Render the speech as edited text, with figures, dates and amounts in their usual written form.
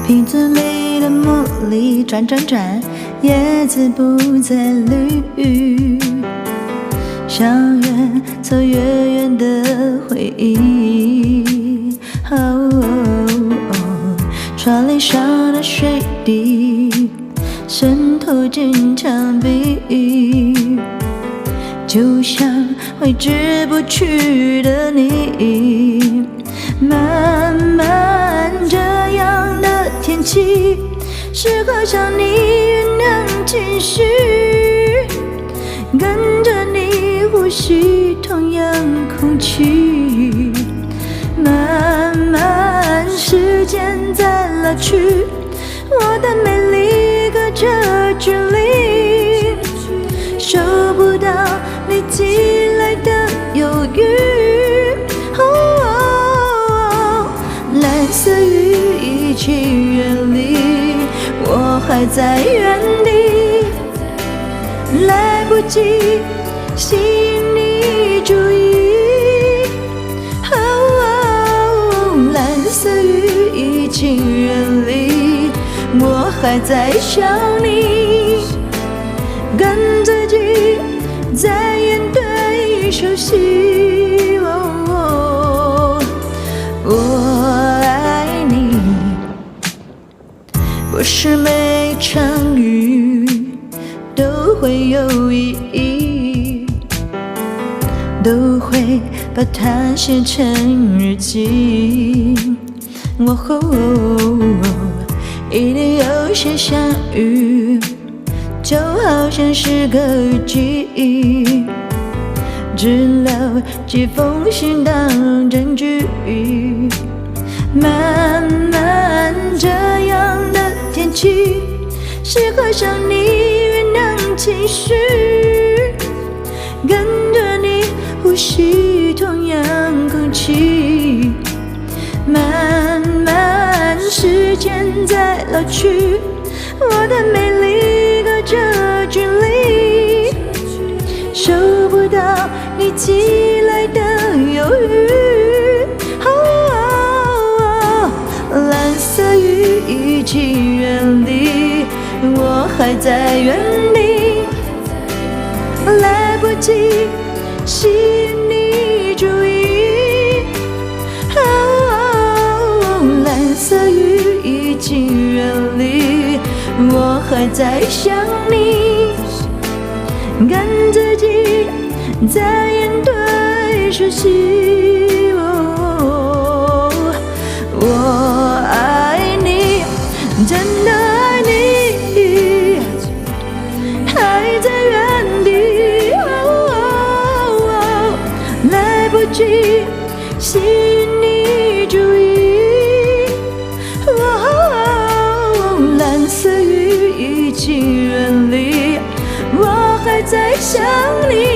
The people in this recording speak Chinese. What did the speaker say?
瓶子里的茉莉转转转，叶子不再绿。想远走越远的回忆，窗帘上的水滴渗透进墙壁，就像挥之不去的你。慢慢这样的天气，适合向你酝酿情绪，跟着你呼吸同样空气。慢慢时间在老去，我的美丽隔着距离，收不到你寄来的忧郁。蓝色雨一起远离，我还在原地，来不及吸引你注意。蓝色雨一起远离，我还在想你，跟自己在演对手戏。我爱你，不是每一场雨都会有意义，都会把它写成日记。一定有些相遇，就好像是个日记，只留几封信当证据。慢慢这样的天气，适合向你酝酿情绪，跟着你呼吸同样空气。慢慢时间在老去，我的美丽隔着距离，收不到你寄来的忧郁。蓝色雨一起远离，我还在原地，来不及吸引你注意。蓝色雨一起远离，我还在想你，跟自己在演对手戏。我爱你，真的爱你，还在原地。来不及吸引你注意。蓝色雨一起远离，我还在想你。